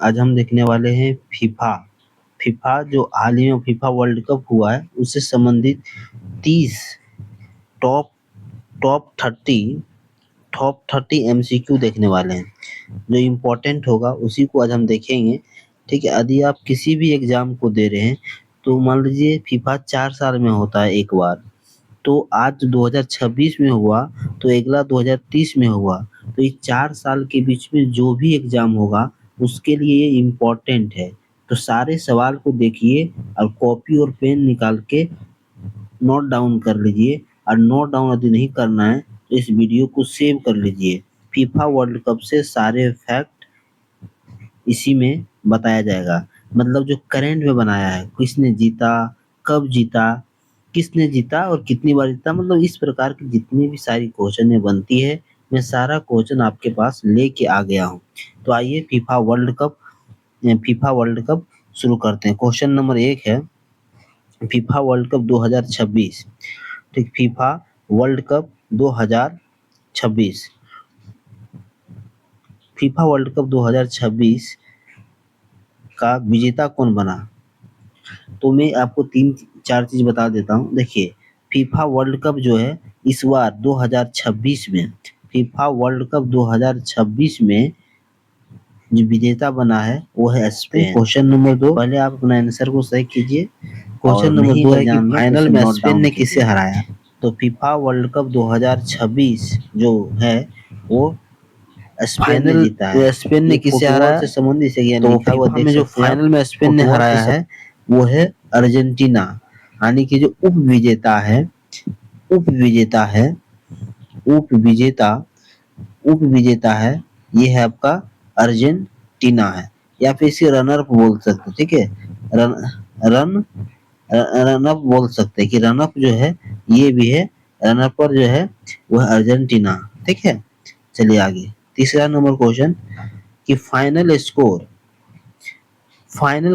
आज हम देखने वाले हैं फीफा। फीफा जो हाल ही में फीफा वर्ल्ड कप हुआ है उससे संबंधित 30 टॉप टॉप 30 टॉप 30 एमसीक्यू देखने वाले हैं। जो इम्पोर्टेंट होगा उसी को आज हम देखेंगे। ठीक है, यदि आप किसी भी एग्जाम को दे रहे हैं तो मान लीजिए फीफा 4 साल में होता है एक बार, तो आज 2026 में हुआ तो अगला 2030 में हुआ, तो ये 4 साल के बीच में जो भी एग्जाम होगा उसके लिए ये इम्पोर्टेंट है। तो सारे सवाल को देखिए और कॉपी और पेन निकाल के नोट डाउन कर लीजिए, और नोट डाउन यदि नहीं करना है तो इस वीडियो को सेव कर लीजिए। फीफा वर्ल्ड कप से सारे फैक्ट इसी में बताया जाएगा। मतलब जो करंट में बनाया है, किसने जीता, कब जीता, किसने जीता और कितनी बार जीता, मतलब इस प्रकार की जितनी भी सारी क्वेश्चन बनती है, मैं सारा क्वेश्चन आपके पास लेके आ गया हूँ। तो आइए फीफा वर्ल्ड कप शुरू करते हैं। क्वेश्चन नंबर 1 है फीफा वर्ल्ड कप 2026। ठीक, FIFA world cup 2026, FIFA world cup 2026 का विजेता कौन बना? तो मैं आपको 3-4 चीज बता देता हूँ। देखिए, फीफा वर्ल्ड कप जो है इस बार 2026 में, फीफा वर्ल्ड कप 2026 में जो विजेता बना है वो है स्पेन। क्वेश्चन नंबर 2, पहले आप अपना आंसर को सही कीजिए। क्वेश्चन नंबर 2 है कि फाइनल में स्पेन ने किसे हराया? तो फीफा वर्ल्ड कप 2026 जो है वो स्पेन ने जीता है। स्पेन ने किसे हराया से संबंधित है, तो फीफा में जो फाइनल में स्पेन ने हराया है वो है अर्जेंटीना। यानी कि जो उपविजेता है उपविजेता उपविजेता है ये है आपका अर्जेंटीना है, या फिर इसे रनर अप बोल सकते हैं। ठीक है, रन रन रन अप बोल सकते हैं कि रन अप जो है ये भी है, रन अप पर जो है वो है अर्जेंटीना। ठीक है, चलिए आगे। तीसरा नंबर क्वेश्चन कि फाइनल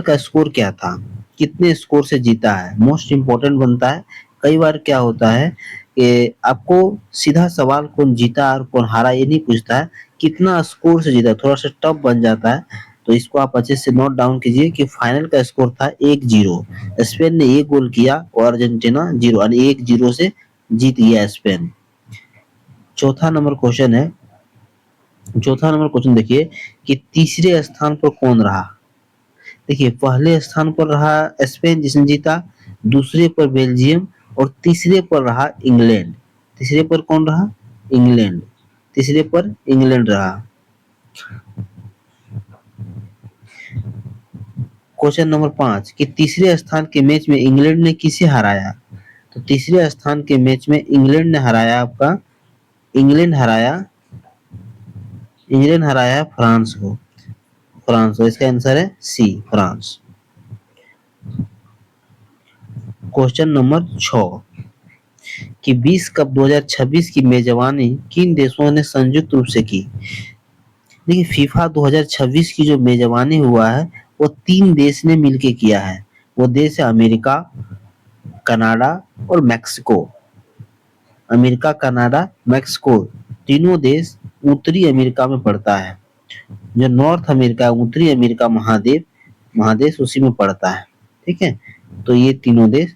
का स्कोर क्या था, कितने स्कोर से जीता है, मोस्ट इम्पोर्टेंट बनता है। कई बार क्या होता है कि आपको सीधा सवाल कौन जीता और कौन हारा ये नहीं पूछता है, कितना स्कोर से जीता, थोड़ा सा टफ बन जाता है। तो इसको आप अच्छे से नोट डाउन कीजिए कि फाइनल का स्कोर था 1-0। स्पेन ने 1 गोल किया और अर्जेंटीना 0, यानी 1-0 से जीत गया स्पेन। चौथा नंबर क्वेश्चन देखिए कि तीसरे स्थान पर कौन रहा। देखिए, पहले स्थान पर रहा स्पेन जिसने जीता, दूसरे पर बेल्जियम और तीसरे पर रहा इंग्लैंड। तीसरे पर कौन रहा? इंग्लैंड। तीसरे पर इंग्लैंड रहा। क्वेश्चन नंबर 5 कि तीसरे स्थान के मैच में इंग्लैंड ने किसे हराया? तो तीसरे स्थान के मैच में इंग्लैंड ने हराया आपका इंग्लैंड हराया फ्रांस को। इसका आंसर है सी, फ्रांस। क्वेश्चन नंबर 6 कि 20 कप 2026 की मेजबानी किन देशों ने संयुक्त रूप से की? देखिए, फीफा 2026 की जो मेजबानी हुआ है वो 3 देश ने मिलके किया है। वो देश है अमेरिका, कनाडा और मैक्सिको। अमेरिका, कनाडा, मैक्सिको, तीनों देश उत्तरी अमेरिका में पड़ता है। जो नॉर्थ अमेरिका, उत्तरी अमेरिका महादेश उसी में पड़ता है। ठीक है, तो ये तीनों देश,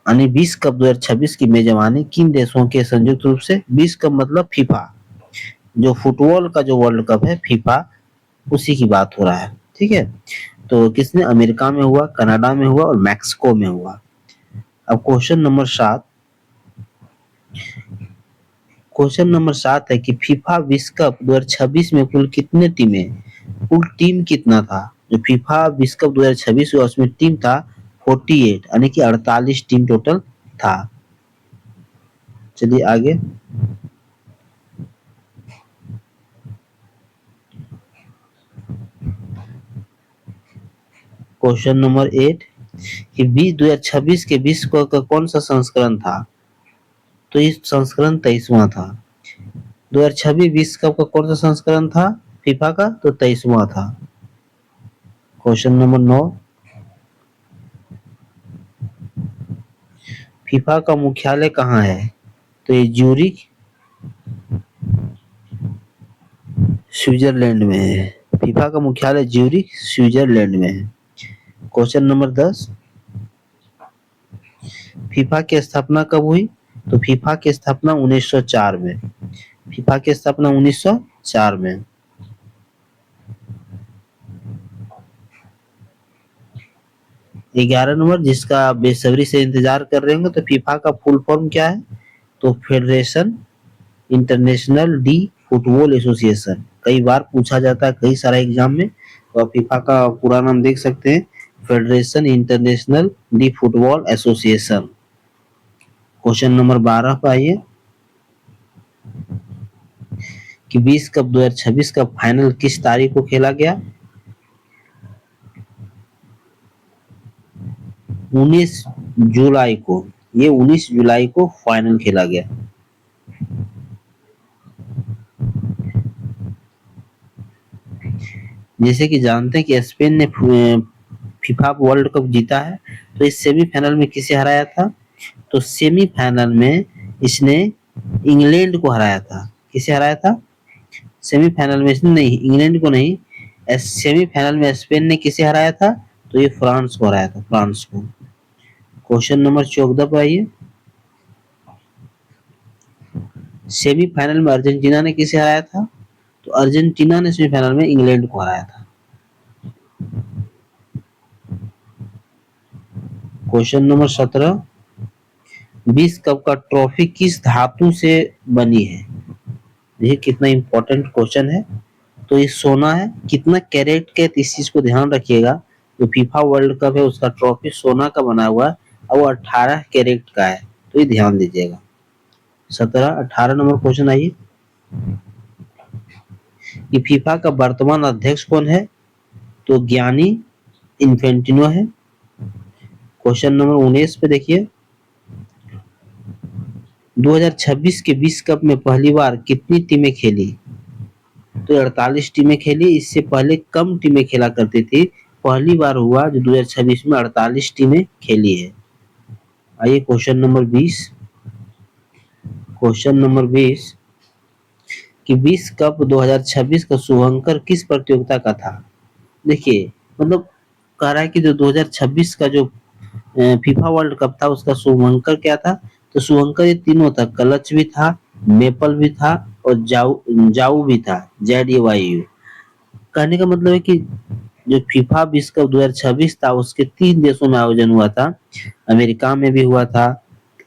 यानी 20 कप 2026 की मेजबानी किन देशों के संयुक्त रूप से? 20 कप मतलब फीफा, जो फुटबॉल का जो वर्ल्ड कप है फीफा, उसी की बात हो रहा है। ठीक है, तो किसने? अमेरिका में हुआ, कनाडा में हुआ और मैक्सिको में हुआ। अब क्वेश्चन नंबर 7 है कि फीफा विश्व कप 2026 में कुल टीम कितना था? जो फीफा विश्व कप 2026 हुआ उसमें टीम था 48, यानी कि 48 टीम टोटल था। चलिए आगे। क्वेश्चन नंबर 8 कि 2026 के विश्व कप का कौन सा संस्करण था? तो इस संस्करण 23वां था। 2026 विश्व कप का कौन सा संस्करण था फीफा का? तो 23वां था। क्वेश्चन नंबर 9 फीफा का मुख्यालय कहाँ है? तो ये ज्यूरिख, स्विट्जरलैंड में है फीफा का मुख्यालय ज्यूरिख स्विट्जरलैंड में है। क्वेश्चन नंबर 10, फीफा की स्थापना कब हुई? तो फीफा की स्थापना 1904 में। फीफा की स्थापना 1904 में। ग्यारह नंबर, जिसका आप बेसब्री से इंतजार कर रहे होंगे, तो फीफा का फुल फॉर्म क्या है? तो federation international D football association. कई बार पूछा जाता है कई सारा एग्जाम में, तो आप फीफा का पूरा नाम देख सकते हैं, federation international D football association. Question number 12 पे आइए कि 20 कप 2026 का फाइनल किस तारीख को खेला गया? 19 जुलाई को। ये 19 जुलाई को फाइनल खेला गया। जैसे कि जानते हैं कि स्पेन ने फीफा वर्ल्ड कप जीता है, तो इस सेमीफाइनल में किसे हराया था? तो सेमीफाइनल में इसने इंग्लैंड को हराया था। किसे हराया था? सेमीफाइनल में इसने नहीं, इंग्लैंड को नहीं, सेमीफाइनल में स्पेन ने किसे हराया था? तो ये फ्रांस को हराया था, फ्रांस को। क्वेश्चन नंबर 14 पर आइए, सेमीफाइनल में अर्जेंटीना ने किसे हराया था? तो अर्जेंटीना ने सेमीफाइनल में इंग्लैंड को हराया था। क्वेश्चन नंबर 17, 20 कप का ट्रॉफी किस धातु से बनी है? देखिए कितना इंपॉर्टेंट क्वेश्चन है। तो ये सोना है। कितना कैरेट के, इस चीज को ध्यान रखिएगा। जो फीफा वर्ल्ड कप है उसका ट्रॉफी सोना का बना हुआ है और वो 18 कैरेट का है, तो ये ध्यान दीजिएगा। 17, 18 नंबर क्वेश्चन आइए कि फीफा का वर्तमान अध्यक्ष कौन है? तो गियानी इन्फेंटिनो है। क्वेश्चन नंबर 19 पे देखिए, 2026 के विश्व कप में पहली बार कितनी टीमें खेली? तो 48 टीमें खेली। इससे पहले कम टीमें खेला करती थी। पहली बार हुआ जो 2026 में 48 टीमें खेली है। आइए क्वेश्चन नंबर 20, क्वेश्चन नंबर 20 कि विश्व कप 2026 का शुभंकर किस प्रतियोगिता का था? देखिए मतलब कह रहा है कि जो 2026 का जो फीफा वर्ल्ड कप था उसका शुभंकर क्या था? तो शुभंकर ये तीनों था, क्लच भी था, मेपल भी था और जाऊ जाऊ भी था, ZAYU। कहने का मतलब है कि जो फीफा विश्व कप 2026 था उसके 3 देशों में आयोजन हुआ था। अमेरिका में भी हुआ था।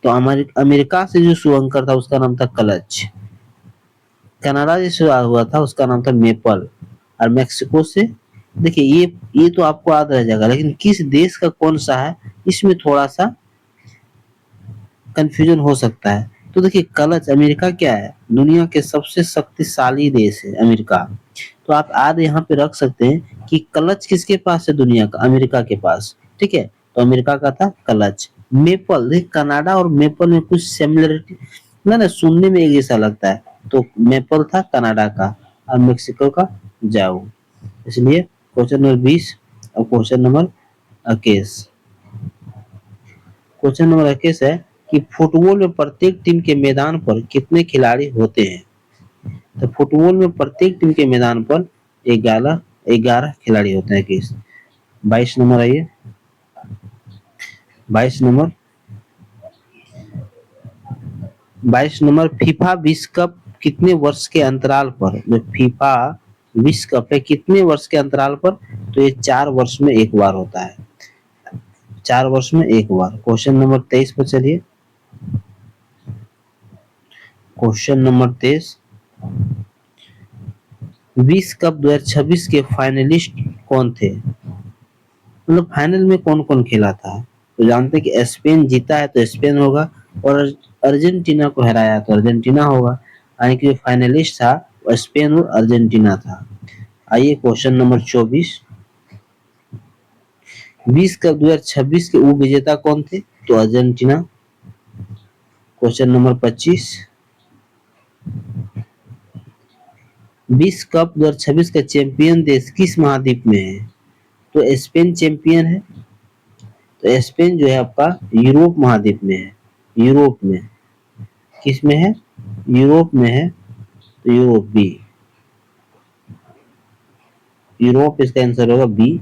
तो अमेरिका से जो शुभंकर था उसका नाम था क्लच। कनाडा से हुआ था उसका नाम था मेपल। और मेक्सिको से, देखिए ये तो आपको याद रह जाएगा, लेकिन किस देश का कौन सा है इसमें थोड़ा सा कंफ्यूजन हो सकता है। तो देखिए क्लच, अमेरिका क्या है? दुनिया के सबसे शक्तिशाली देश है अमेरिका। तो आप आज यहाँ पे रख सकते हैं कि क्लच किसके पास है दुनिया का? अमेरिका के पास। ठीक है, तो अमेरिका का था क्लच। मेपल, देख कनाडा और मेपल में कुछ सिमिलरिटी ना ना, सुनने में एक जैसा लगता है। तो मेपल था कनाडा का और मेक्सिको का जाओ। इसलिए क्वेश्चन नंबर 20 और क्वेश्चन नंबर 21। क्वेश्चन नंबर 21 है कि फुटबॉल में प्रत्येक टीम के मैदान पर कितने खिलाड़ी होते हैं? तो फुटबॉल में प्रत्येक टीम के मैदान पर 11 11 खिलाड़ी होते हैं। किस 22 नंबर आइए, 22 नंबर, 22 नंबर, फीफा विश्व कप कितने वर्ष के अंतराल पर, जो फीफा विश्व कप है कितने वर्ष के अंतराल पर? तो ये 4 वर्ष में एक बार होता है, 4 वर्ष में एक बार। क्वेश्चन नंबर 23 पर चलिए, क्वेश्चन नंबर 23, विश्व कप 2026 के फाइनलिस्ट कौन थे? मतलब फाइनल में कौन कौन खेला था? तो जानते हैं कि स्पेन जीता है तो स्पेन होगा, और अर्जेंटीना को हराया तो अर्जेंटीना होगा। यानी कि जो फाइनलिस्ट था वो स्पेन और अर्जेंटीना था। आइए क्वेश्चन नंबर 24, विश्व कप 2026 के उप विजेता कौन थे? तो अर्जेंटीना। क्वेश्चन नंबर 25, विश्व कप 2026 का चैंपियन देश किस महाद्वीप में है? तो स्पेन चैंपियन है। तो स्पेन जो है आपका यूरोप महाद्वीप में है, यूरोप में। किस में है? यूरोप में है, तो यूरोप बी। यूरोप इसका आंसर होगा बी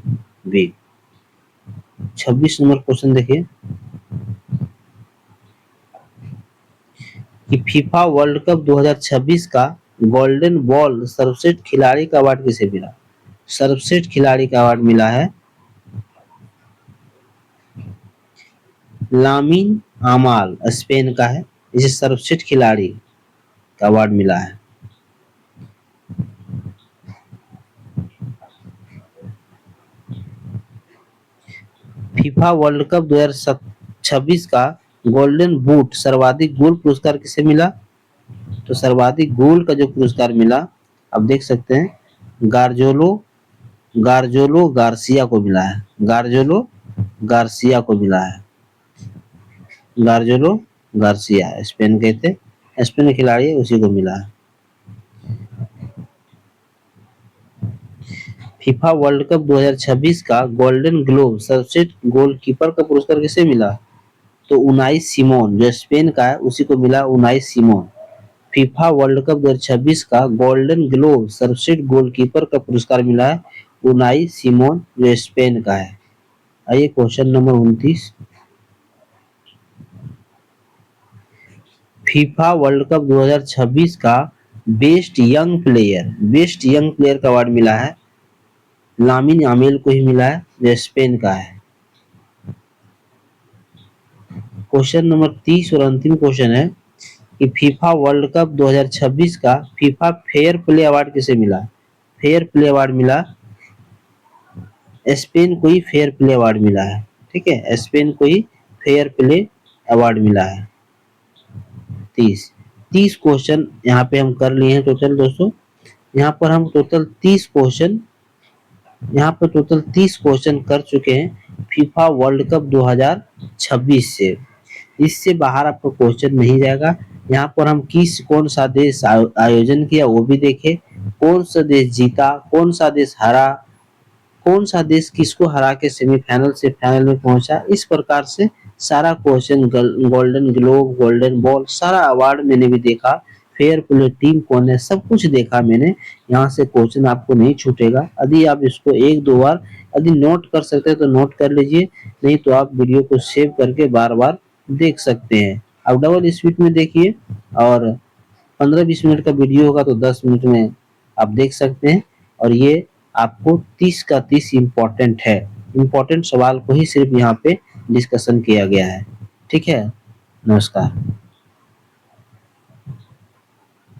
बी। 26 नंबर क्वेश्चन देखिए कि फीफा वर्ल्ड कप 2026 का गोल्डन बॉल सर्वश्रेष्ठ खिलाड़ी का अवार्ड किसे मिला? सर्वश्रेष्ठ खिलाड़ी का अवार्ड मिला है लामिन आमाल, स्पेन का है। इसे सर्वश्रेष्ठ खिलाड़ी का अवार्ड मिला है। फीफा वर्ल्ड कप 2026 का गोल्डन बूट सर्वाधिक गोल पुरस्कार किसे मिला? तो सर्वाधिक गोल का जो पुरस्कार मिला आप देख सकते हैं गार्जोलो गार्जोलो गार्सिया को मिला है। गार्जोलो गार्सिया को मिला है। गार्जोलो गार्सिया स्पेन के थे, स्पेन के खिलाड़ी उसी को मिला है। फीफा वर्ल्ड कप 2026 का गोल्डन ग्लोब सर्वश्रेष्ठ गोलकीपर का पुरस्कार किसे मिला? तो उनाई सिमोन, जो स्पेन का है उसी को मिला Unai Simone. FIFA world cup 2026 का गोल्डन ग्लोब सर्वश्रेष्ठ गोलकीपर का पुरस्कार मिला है उनाई सिमोन, जो स्पेन का है। आइए question number 29। FIFA world cup 2026 का बेस्ट यंग प्लेयर का अवार्ड मिला है लामिन यामाल को ही मिला है, जो स्पेन का है। क्वेश्चन नंबर 30 और अंतिम क्वेश्चन है कि फीफा वर्ल्ड कप 2026 का फीफा फेयर प्ले अवार्ड किसे मिला? फेयर प्ले अवार्ड मिला स्पेन को ही फेयर प्ले अवार्ड मिला है। ठीक है, स्पेन को ही फेयर प्ले अवार्ड मिला है। 30 क्वेश्चन यहाँ पे हम कर लिए हैं टोटल दोस्तों। यहाँ पर हम टोटल 30 क्वेश्चन कर चुके हैं फीफा वर्ल्ड कप 2026 से। इससे बाहर आपको क्वेश्चन नहीं जाएगा। यहाँ पर हम कौन सा देश आयोजन किया वो भी देखे, कौन सा देश जीता, कौन सा देश हारा, कौन सा देश किसको हरा के सेमीफाइनल से फाइनल में पहुंचा। इस प्रकार से सारा question, golden globe, golden ball, सारा अवार्ड मैंने भी देखा, फेयर प्ले टीम कौन है, सब कुछ देखा मैंने। यहाँ से क्वेश्चन आपको नहीं छूटेगा। यदि आप इसको एक दो बार यदि नोट कर सकते हैं तो नोट कर लीजिए, नहीं तो आप वीडियो को सेव करके बार बार देख सकते हैं। आप डबल स्पीड में देखिए और 15-20 मिनट का वीडियो होगा तो 10 मिनट में आप देख सकते हैं। और ये आपको 30 का 30 इम्पोर्टेंट है। इम्पोर्टेंट सवाल को ही सिर्फ यहाँ पे डिस्कशन किया गया है। ठीक है, नमस्कार।